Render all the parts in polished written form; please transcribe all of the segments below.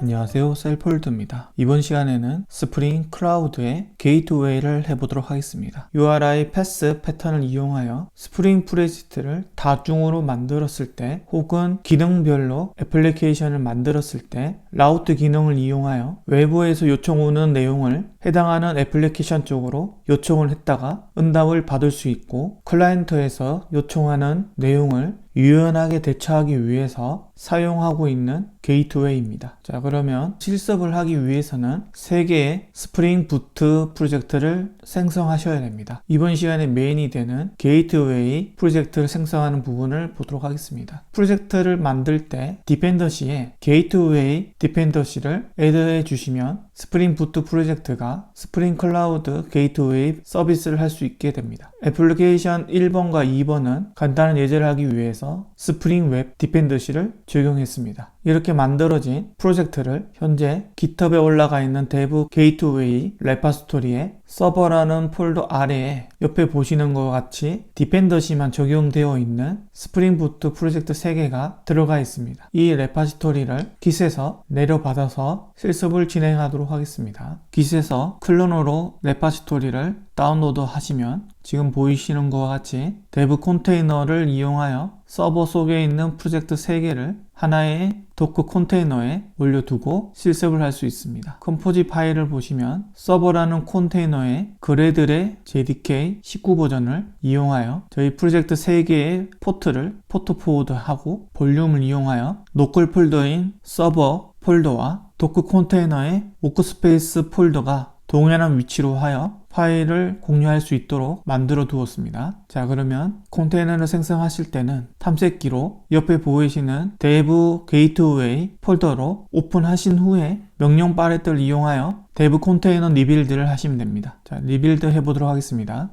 안녕하세요, 셀폴드입니다. 이번 시간에는 스프링 클라우드의 게이트웨이를 해보도록 하겠습니다. URI 패스 패턴을 이용하여 스프링 프로젝트를 다중으로 만들었을 때 혹은 기능별로 애플리케이션을 만들었을 때 라우트 기능을 이용하여 외부에서 요청 오는 내용을 해당하는 애플리케이션 쪽으로 요청을 했다가 응답을 받을 수 있고, 클라이언트에서 요청하는 내용을 유연하게 대처하기 위해서 사용하고 있는 게이트웨이입니다. 자, 그러면 실습을 하기 위해서는 3개의 스프링 부트 프로젝트를 생성하셔야 됩니다. 이번 시간에 메인이 되는 게이트웨이 프로젝트를 생성하는 부분을 보도록 하겠습니다. 프로젝트를 만들 때 디펜던시에 게이트웨이 디펜던시를 애드해 주시면 스프링 부트 프로젝트가 스프링 클라우드 게이트웨이 서비스를 할 수 있게 됩니다. 애플리케이션 1번과 2번은 간단한 예제를 하기 위해서 스프링 웹 디펜던시를 적용했습니다. 이렇게 만들어진 프로젝트를 현재 GitHub에 올라가 있는 데브 게이트웨이 레파스토리에 서버라는 폴더 아래에 옆에 보시는 것과 같이 디펜던시만 적용되어 있는 스프링 부트 프로젝트 3개가 들어가 있습니다. 이 레파지토리를 Git에서 내려받아서 실습을 진행하도록 하겠습니다. Git에서 클론으로 레파지토리를 다운로드 하시면 지금 보이시는 것과 같이 데브 컨테이너를 이용하여 서버 속에 있는 프로젝트 3개를 하나의 도커 컨테이너에 올려두고 실습을 할 수 있습니다. 컴포지 파일을 보시면 서버라는 컨테이너에 그레들의 JDK 19 버전을 이용하여 저희 프로젝트 3개의 포트를 포트 포워드하고 볼륨을 이용하여 로컬 폴더인 서버 폴더와 도커 컨테이너의 워크스페이스 폴더가 동일한 위치로 하여 파일을 공유할 수 있도록 만들어 두었습니다. 자, 그러면 컨테이너를 생성하실 때는 탐색기로 옆에 보이시는 데브 게이트웨이 폴더로 오픈하신 후에 명령 팔레트를 이용하여 데브 컨테이너 리빌드를 하시면 됩니다. 자, 리빌드 해보도록 하겠습니다.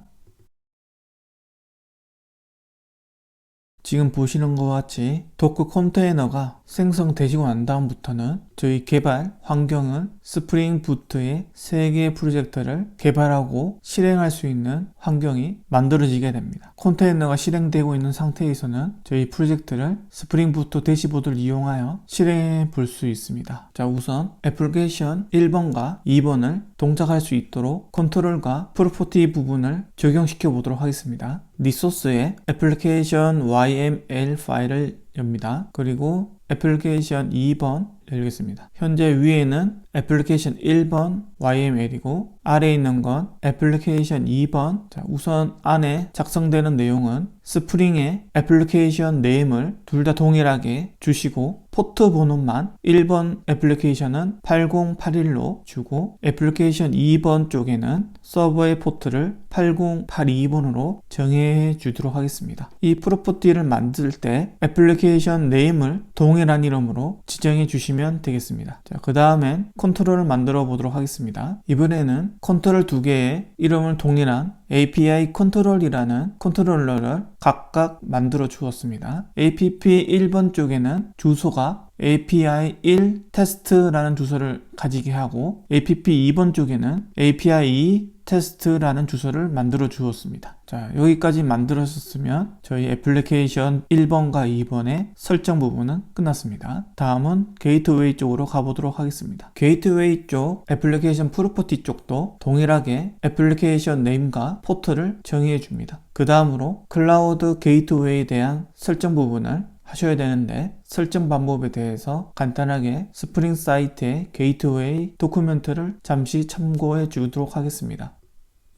지금 보시는 것과 같이 도커 컨테이너가 생성되시고 난 다음부터는 저희 개발 환경은 스프링 부트의 3개의 프로젝트를 개발하고 실행할 수 있는 환경이 만들어지게 됩니다. 컨테이너가 실행되고 있는 상태에서는 저희 프로젝트를 스프링 부트 대시보드를 이용하여 실행해 볼 수 있습니다. 자, 우선 애플리케이션 1번과 2번을 동작할 수 있도록 컨트롤과 프로퍼티 부분을 적용시켜 보도록 하겠습니다. 리소스에 애플리케이션 YML 파일을 엽니다. 그리고 애플리케이션 2번 열겠습니다. 현재 위에는 애플리케이션 1번 YML이고 아래에 있는 건 애플리케이션 2번. 자, 우선 안에 작성되는 내용은 스프링의 애플리케이션 네임을 둘 다 동일하게 주시고 포트 번호만 1번 애플리케이션은 8081로 주고 애플리케이션 2번 쪽에는 서버의 포트를 8082번으로 정해 주도록 하겠습니다. 이 프로퍼티를 만들 때 애플리케이션 네임을 동일한 이름으로 지정해 주시면 되겠습니다. 자, 그 다음엔 컨트롤을 만들어 보도록 하겠습니다. 이번에는 컨트롤 2개의 이름을 동일한 API 컨트롤이라는 컨트롤러를 각각 만들어 주었습니다. APP 1번 쪽에는 주소가 API 1 테스트라는 주소를 가지게 하고 APP 2번 쪽에는 API 2 테스트라는 주소를 만들어 주었습니다. 자, 여기까지 만들었으면 저희 애플리케이션 1번과 2번의 설정 부분은 끝났습니다. 다음은 게이트웨이 쪽으로 가보도록 하겠습니다. 게이트웨이 쪽 애플리케이션 프로퍼티 쪽도 동일하게 애플리케이션 네임과 포트를 정의해 줍니다. 그 다음으로 클라우드 게이트웨이에 대한 설정 부분을 하셔야 되는데, 설정 방법에 대해서 간단하게 스프링 사이트의 게이트웨이 도큐멘트를 잠시 참고해 주도록 하겠습니다.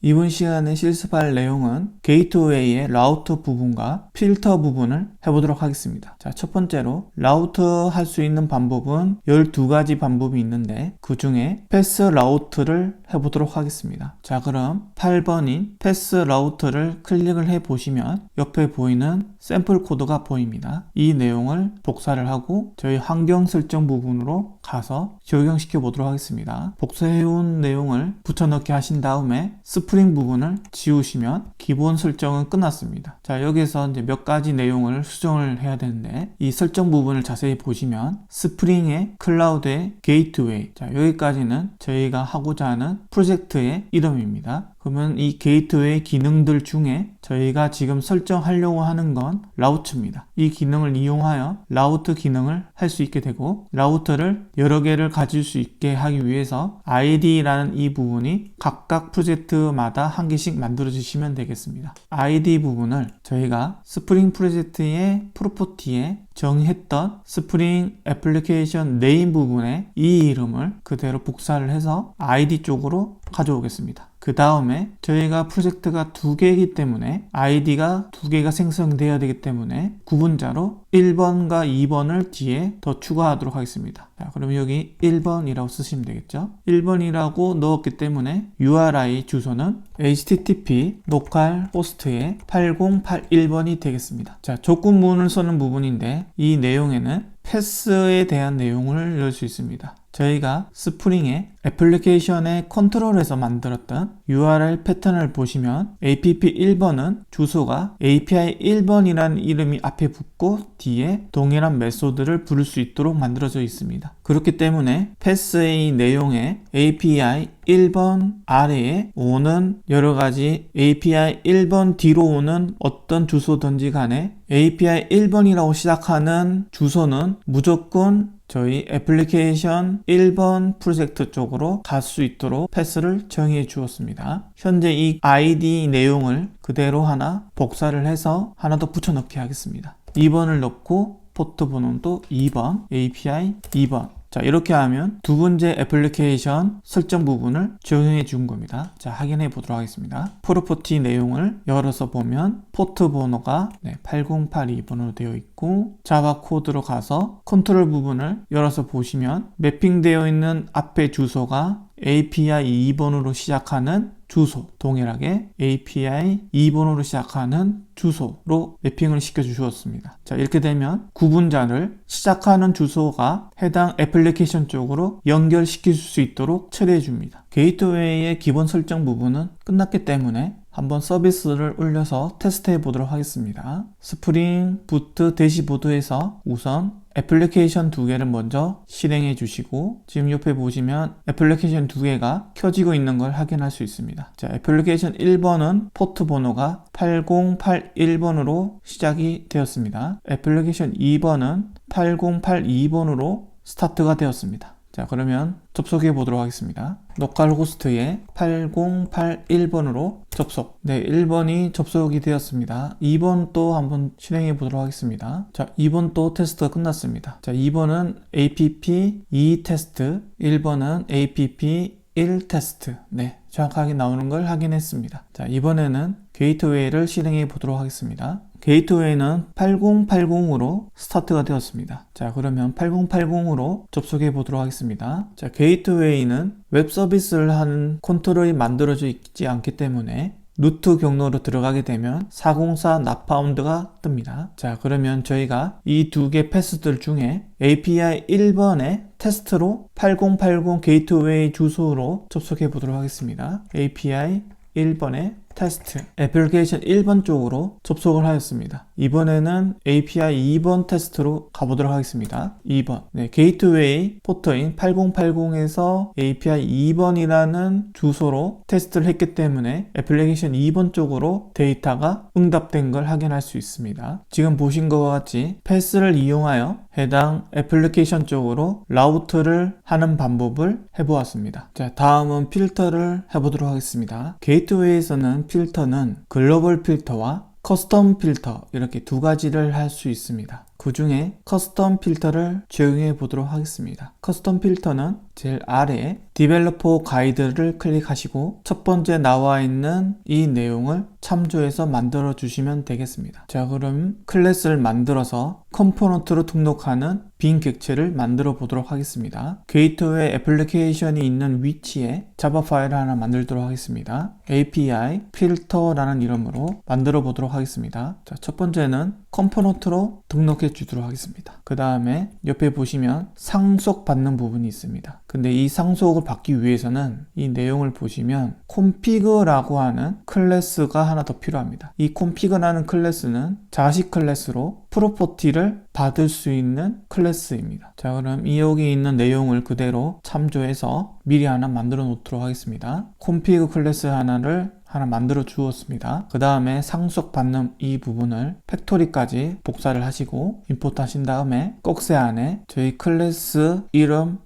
이번 시간에 실습할 내용은 게이트웨이의 라우터 부분과 필터 부분을 해보도록 하겠습니다. 자, 첫 번째로 라우터 할 수 있는 방법은 12가지 방법이 있는데 그 중에 패스 라우트를 해보도록 하겠습니다. 자, 그럼 8번인 패스 라우트를 클릭을 해 보시면 옆에 보이는 샘플 코드가 보입니다. 이 내용을 복사를 하고 저희 환경 설정 부분으로 가서 적용시켜 보도록 하겠습니다. 복사해온 내용을 붙여넣기 하신 다음에 스프링 부분을 지우시면 기본 설정은 끝났습니다. 자, 여기서 이제 몇 가지 내용을 수정을 해야 되는데 이 설정 부분을 자세히 보시면 스프링의 클라우드의 게이트웨이, 자, 여기까지는 저희가 하고자 하는 프로젝트의 이름입니다. 그러면 이 게이트웨이 기능들 중에 저희가 지금 설정하려고 하는 건 라우트입니다. 이 기능을 이용하여 라우트 기능을 할 수 있게 되고, 라우터를 여러 개를 가질 수 있게 하기 위해서 ID라는 이 부분이 각각 프로젝트마다 한 개씩 만들어 주시면 되겠습니다. ID 부분을 저희가 스프링 프로젝트의 프로퍼티에 정했던 스프링 애플리케이션 네임 부분에 이 이름을 그대로 복사를 해서 ID 쪽으로 가져오겠습니다. 그 다음에 저희가 프로젝트가 두 개이기 때문에 ID가 두 개가 생성되어야 되기 때문에 구분자로 1번과 2번을 뒤에 더 추가하도록 하겠습니다. 자, 그럼 여기 1번이라고 쓰시면 되겠죠. 1번이라고 넣었기 때문에 URI 주소는 http localhost의 8081번이 되겠습니다. 자, 조건문을 쓰는 부분인데 이 내용에는 패스에 대한 내용을 넣을 수 있습니다. 저희가 스프링의 애플리케이션의 컨트롤에서 만들었던 URL 패턴을 보시면 app 1번은 주소가 API 1번이라는 이름이 앞에 붙고 뒤에 동일한 메소드를 부를 수 있도록 만들어져 있습니다. 그렇기 때문에 패스의 내용에 API 1번 아래에 오는 여러가지 API 1번 뒤로 오는 어떤 주소든지 간에 API 1번이라고 시작하는 주소는 무조건 저희 애플리케이션 1번 프로젝트 쪽으로 갈 수 있도록 패스를 정해 주었습니다. 현재 이 ID 내용을 그대로 하나 복사를 해서 하나 더 붙여넣기 하겠습니다. 2번을 넣고 포트 번호도 2번, API 2번. 자, 이렇게 하면 두 번째 애플리케이션 설정 부분을 적용해 준 겁니다. 자, 확인해 보도록 하겠습니다. 프로퍼티 내용을 열어서 보면 포트 번호가 8082번으로 되어 있고 자바 코드로 가서 컨트롤 부분을 열어서 보시면 매핑되어 있는 앞에 주소가 API 2번으로 시작하는 주소, 동일하게 API 2번으로 시작하는 주소로 매핑을 시켜 주셨습니다. 자, 이렇게 되면 구분자를 시작하는 주소가 해당 애플리케이션 쪽으로 연결시킬 수 있도록 처리해 줍니다. 게이트웨이의 기본 설정 부분은 끝났기 때문에 한번 서비스를 올려서 테스트해 보도록 하겠습니다. 스프링 부트 대시보드에서 우선 애플리케이션 두 개를 먼저 실행해 주시고, 지금 옆에 보시면 애플리케이션 두 개가 켜지고 있는 걸 확인할 수 있습니다. 자, 애플리케이션 1번은 포트 번호가 8081번으로 시작이 되었습니다. 애플리케이션 2번은 8082번으로 스타트가 되었습니다. 자, 그러면 접속해 보도록 하겠습니다. 로컬호스트에 8081번으로 접속. 네, 1번이 접속이 되었습니다. 2번 또 한번 실행해 보도록 하겠습니다. 자, 2번 또 테스트가 끝났습니다. 자, 2번은 app 2 테스트, 1번은 app 1 테스트. 네, 정확하게 나오는 걸 확인했습니다. 자, 이번에는 게이트웨이를 실행해 보도록 하겠습니다. 게이트웨이는 8080으로 스타트가 되었습니다. 자, 그러면 8080으로 접속해 보도록 하겠습니다. 자, 게이트웨이는 웹 서비스를 하는 컨트롤이 만들어져 있지 않기 때문에 루트 경로로 들어가게 되면 404 not found가 뜹니다. 자, 그러면 저희가 이 두 개 패스들 중에 API 1번의 테스트로 8080 게이트웨이 주소로 접속해 보도록 하겠습니다. API 1번의 테스트, 애플리케이션 1번 쪽으로 접속을 하였습니다. 이번에는 API 2번 테스트로 가보도록 하겠습니다. 2번. 네, 게이트웨이 포터인 8080에서 API 2번이라는 주소로 테스트를 했기 때문에 애플리케이션 2번 쪽으로 데이터가 응답된 걸 확인할 수 있습니다. 지금 보신 것과 같이 패스를 이용하여 해당 애플리케이션 쪽으로 라우트를 하는 방법을 해보았습니다. 자, 다음은 필터를 해보도록 하겠습니다. 게이트웨이에서는 필터는 글로벌 필터와 커스텀 필터 이렇게 두 가지를 할 수 있습니다. 그 중에 커스텀 필터를 적용해 보도록 하겠습니다. 커스텀 필터는 제일 아래에 디벨로퍼 가이드를 클릭하시고 첫 번째 나와 있는 이 내용을 참조해서 만들어 주시면 되겠습니다. 자, 그럼 클래스를 만들어서 컴포넌트로 등록하는 빈 객체를 만들어 보도록 하겠습니다. 게이트웨이 애플리케이션이 있는 위치에 자바 파일을 하나 만들도록 하겠습니다. API 필터라는 이름으로 만들어 보도록 하겠습니다. 자, 첫 번째는 컴포넌트로 등록해 주도록 하겠습니다. 그 다음에 옆에 보시면 상속 받는 부분이 있습니다. 근데 이 상속을 받기 위해서는 이 내용을 보시면 config라고 하는 클래스가 하나 더 필요합니다. 이 config라는 클래스는 자식 클래스로 프로퍼티를 받을 수 있는 클래스입니다. 자, 그럼 여기 있는 내용을 그대로 참조해서 미리 하나 만들어 놓도록 하겠습니다. config 클래스 하나 만들어 주었습니다. 그 다음에 상속받는 이 부분을 팩토리까지 복사를 하시고 임포트 하신 다음에 꼭새 안에 저희 클래스 이름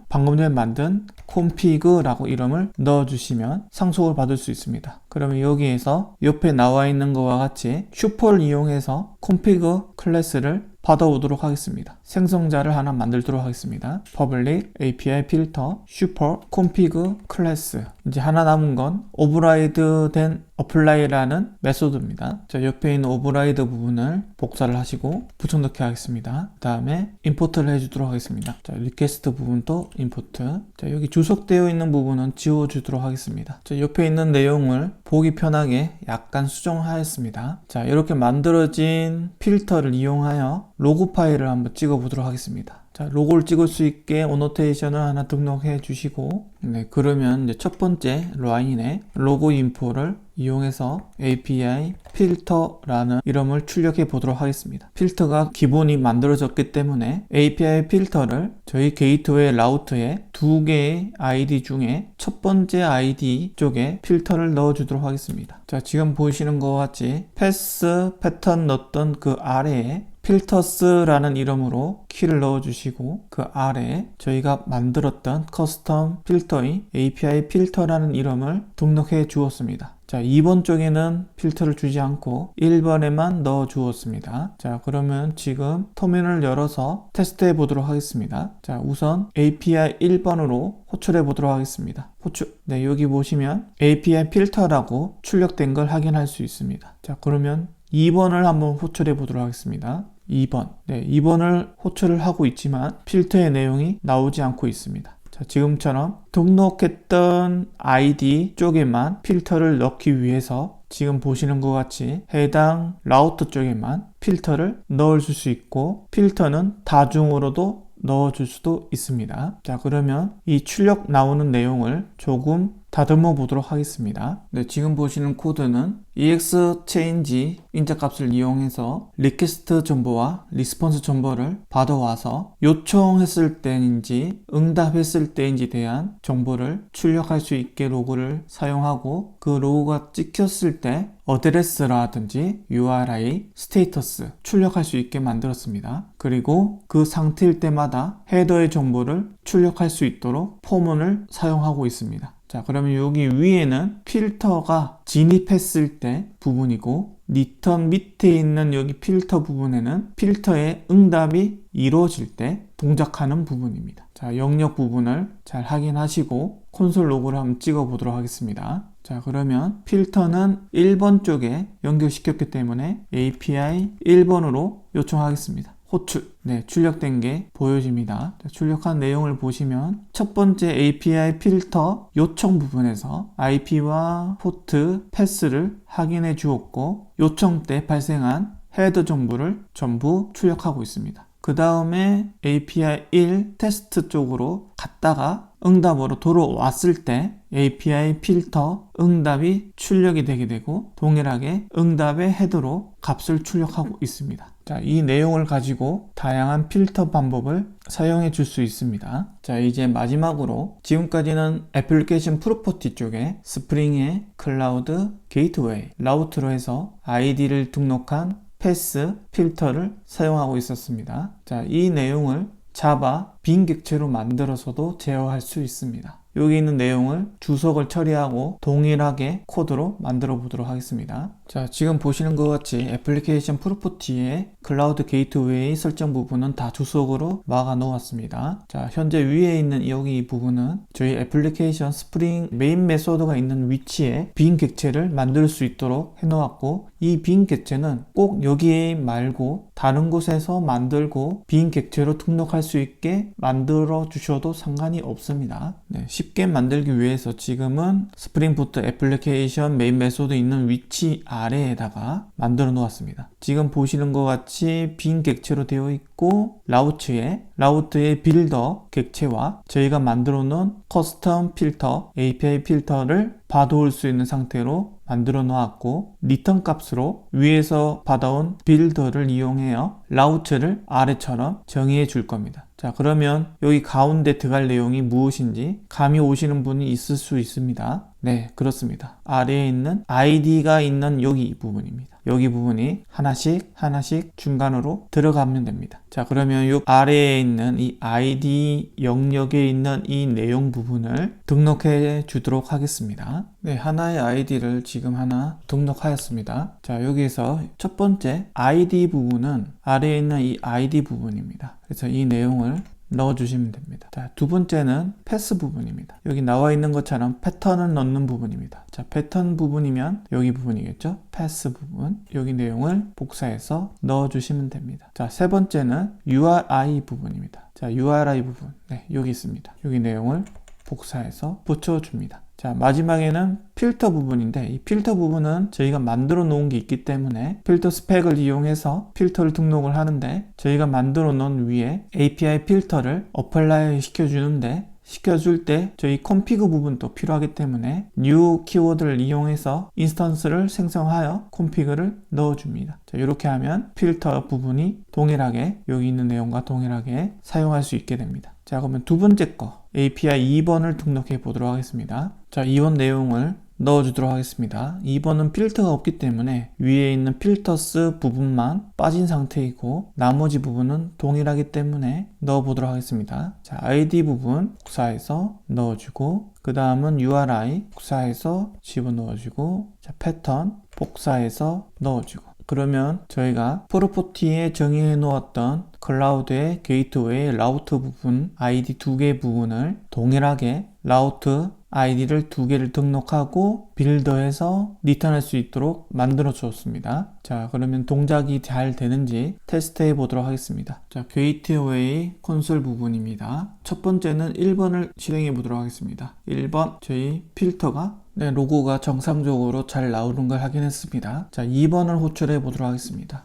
방금 전에 만든 config라고 이름을 넣어주시면 상속을 받을 수 있습니다. 그러면 여기에서 옆에 나와 있는 것과 같이 슈퍼를 이용해서 config 클래스를 받아오도록 하겠습니다. 생성자를 하나 만들도록 하겠습니다. public API filter super config class. 이제 하나 남은 건 override 된 apply라는 메소드입니다. 자, 옆에 있는 override 부분을 복사를 하시고 붙여넣기 하겠습니다. 그 다음에 import를 해주도록 하겠습니다. 자, request 부분도 import. 자, 여기 주석되어 있는 부분은 지워주도록 하겠습니다. 자, 옆에 있는 내용을 보기 편하게 약간 수정하였습니다. 자, 이렇게 만들어진 필터를 이용하여 로고 파일을 한번 찍어 보도록 하겠습니다. 자, 로고를 찍을 수 있게 오노테이션을 하나 등록해 주시고, 네, 그러면 이제 첫 번째 라인에 로고 인포를 이용해서 API 필터라는 이름을 출력해 보도록 하겠습니다. 필터가 기본이 만들어졌기 때문에 API 필터를 저희 게이트웨이 라우트에 두 개의 ID 중에 첫 번째 ID 쪽에 필터를 넣어 주도록 하겠습니다. 자, 지금 보시는 것과 같이 패스 패턴 넣었던 그 아래에 필터스라는 이름으로 키를 넣어주시고 그 아래에 저희가 만들었던 커스텀 필터인 API 필터라는 이름을 등록해 주었습니다. 자, 2번 쪽에는 필터를 주지 않고 1번에만 넣어 주었습니다. 자, 그러면 지금 터미널을 열어서 테스트해 보도록 하겠습니다. 자, 우선 API 1번으로 호출해 보도록 하겠습니다. 호출. 네, 여기 보시면 API 필터라고 출력된 걸 확인할 수 있습니다. 자, 그러면 2번을 한번 호출해 보도록 하겠습니다. 2번. 네, 2번을 호출을 하고 있지만 필터의 내용이 나오지 않고 있습니다. 자, 지금처럼 등록했던 ID 쪽에만 필터를 넣기 위해서 지금 보시는 것 같이 해당 라우터 쪽에만 필터를 넣어줄 수 있고 필터는 다중으로도 넣어줄 수도 있습니다. 자, 그러면 이 출력 나오는 내용을 조금 다듬어 보도록 하겠습니다. 네, 지금 보시는 코드는 EXChange 인자값을 이용해서 리퀘스트 정보와 리스폰스 정보를 받아와서 요청했을 때인지 응답했을 때인지 대한 정보를 출력할 수 있게 로그를 사용하고 그 로그가 찍혔을 때 어드레스라든지 URI, 스테이터스 출력할 수 있게 만들었습니다. 그리고 그 상태일 때마다 헤더의 정보를 출력할 수 있도록 포문을 사용하고 있습니다. 자, 그러면 여기 위에는 필터가 진입했을 때 부분이고 리턴 밑에 있는 여기 필터 부분에는 필터의 응답이 이루어질 때 동작하는 부분입니다. 자, 영역 부분을 잘 확인하시고 콘솔 로그를 한번 찍어 보도록 하겠습니다. 자, 그러면 필터는 1번 쪽에 연결시켰기 때문에 API 1번으로 요청하겠습니다. 호출. 네, 출력된 게 보여집니다. 출력한 내용을 보시면 첫 번째 API 필터 요청 부분에서 IP와 포트, 패스를 확인해 주었고 요청 때 발생한 헤더 정보를 전부 출력하고 있습니다. 그 다음에 API 1 테스트 쪽으로 갔다가 응답으로 돌아왔을 때 API 필터 응답이 출력이 되게 되고 동일하게 응답의 헤더로 값을 출력하고 있습니다. 자, 이 내용을 가지고 다양한 필터 방법을 사용해 줄 수 있습니다. 자, 이제 마지막으로 지금까지는 애플리케이션 프로퍼티 쪽에 스프링의 클라우드 게이트웨이 라우트로 해서 아이디를 등록한 패스 필터를 사용하고 있었습니다. 자, 이 내용을 자바 빈 객체로 만들어서도 제어할 수 있습니다. 여기 있는 내용을 주석을 처리하고 동일하게 코드로 만들어 보도록 하겠습니다. 자, 지금 보시는 것 같이 애플리케이션 프로퍼티의 클라우드 게이트웨이 설정 부분은 다 주석으로 막아 놓았습니다. 자, 현재 위에 있는 여기 이 부분은 저희 애플리케이션 스프링 메인 메소드가 있는 위치에 빈 객체를 만들 수 있도록 해 놓았고 이 빈 객체는 꼭 여기 말고 다른 곳에서 만들고 빈 객체로 등록할 수 있게 만들어 주셔도 상관이 없습니다. 네, 쉽게 만들기 위해서 지금은 스프링 부트 애플리케이션 메인 메소드 있는 위치 아래에다가 만들어 놓았습니다. 지금 보시는 것 같이 빈 객체로 되어 있고 라우트의 빌더 객체와 저희가 만들어 놓은 커스텀 필터 API 필터를 받아올 수 있는 상태로 만들어 놓았고, 리턴 값으로 위에서 받아온 빌더를 이용해요 라우트를 아래처럼 정의해 줄 겁니다. 자, 그러면 여기 가운데 들어갈 내용이 무엇인지 감이 오시는 분이 있을 수 있습니다. 네, 그렇습니다. 아래에 있는 ID가 있는 여기 부분입니다. 여기 부분이 하나씩 중간으로 들어가면 됩니다. 자, 그러면 이 아래에 있는 이 ID 영역에 있는 이 내용 부분을 등록해 주도록 하겠습니다. 네, 하나의 ID를 지금 하나 등록하였습니다. 자, 여기에서 첫 번째 ID 부분은 아래에 있는 이 ID 부분입니다. 그래서 이 내용을 넣어주시면 됩니다. 자, 두 번째는 패스 부분입니다. 여기 나와 있는 것처럼 패턴을 넣는 부분입니다. 자, 패턴 부분이면 여기 부분이겠죠? 패스 부분. 여기 내용을 복사해서 넣어주시면 됩니다. 자, 세 번째는 URI 부분입니다. 자, URI 부분. 네, 여기 있습니다. 여기 내용을 복사해서 붙여줍니다. 자, 마지막에는 필터 부분인데 이 필터 부분은 저희가 만들어 놓은 게 있기 때문에 필터 스펙을 이용해서 필터를 등록을 하는데, 저희가 만들어 놓은 위에 API 필터를 어플라이 시켜줄 때 저희 컴피그 부분도 필요하기 때문에 new 키워드를 이용해서 인스턴스를 생성하여 컴피그를 넣어줍니다. 자, 이렇게 하면 필터 부분이 동일하게 여기 있는 내용과 동일하게 사용할 수 있게 됩니다. 자, 그러면 두 번째 거 API 2번을 등록해 보도록 하겠습니다. 자, 2번 내용을 넣어주도록 하겠습니다. 2번은 필터가 없기 때문에 위에 있는 필터스 부분만 빠진 상태이고 나머지 부분은 동일하기 때문에 넣어보도록 하겠습니다. 자, ID 부분 복사해서 넣어주고, 그 다음은 URI 복사해서 집어넣어주고, 자, 패턴 복사해서 넣어주고, 그러면 저희가 프로퍼티에 정의해 놓았던 클라우드의 게이트웨이 라우트 부분 ID 2개 부분을 동일하게 라우트 아이디를 2개를 등록하고 빌더해서 리턴할 수 있도록 만들어 주었습니다. 자, 그러면 동작이 잘 되는지 테스트해 보도록 하겠습니다. 자, 게이트웨이 콘솔 부분입니다. 첫 번째는 1번을 실행해 보도록 하겠습니다. 1번 저희 필터가 로고가 정상적으로 잘 나오는 걸 확인했습니다. 자, 2번을 호출해 보도록 하겠습니다.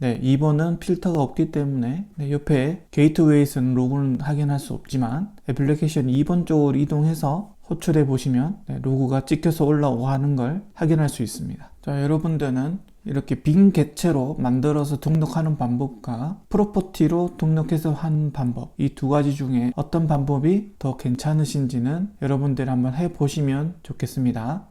2번은 필터가 없기 때문에 옆에 게이트웨이에서는 로고는 확인할 수 없지만 애플리케이션 2번 쪽으로 이동해서 호출해 보시면 로고가 찍혀서 올라오고 하는 걸 확인할 수 있습니다. 자, 여러분들은 이렇게 빈 객체로 만들어서 등록하는 방법과 프로퍼티로 등록해서 하는 방법, 이 두 가지 중에 어떤 방법이 더 괜찮으신지는 여러분들이 한번 해보시면 좋겠습니다.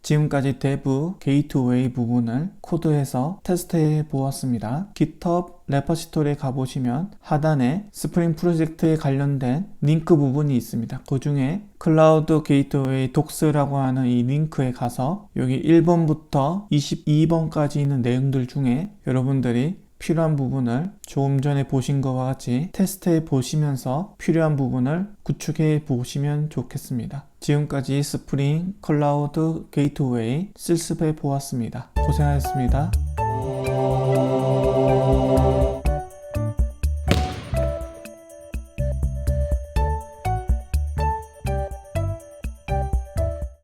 지금까지 대부 게이트웨이 부분을 코드해서 테스트해 보았습니다. GitHub 레퍼지토리에 가보시면 하단에 스프링 프로젝트에 관련된 링크 부분이 있습니다. 그 중에 클라우드 게이트웨이 독스라고 하는 이 링크에 가서 여기 1번부터 22번까지 있는 내용들 중에 여러분들이 필요한 부분을 조금 전에 보신 것과 같이 테스트해 보시면서 필요한 부분을 구축해 보시면 좋겠습니다. 지금까지 스프링 클라우드 게이트웨이 실습해 보았습니다. 고생하셨습니다.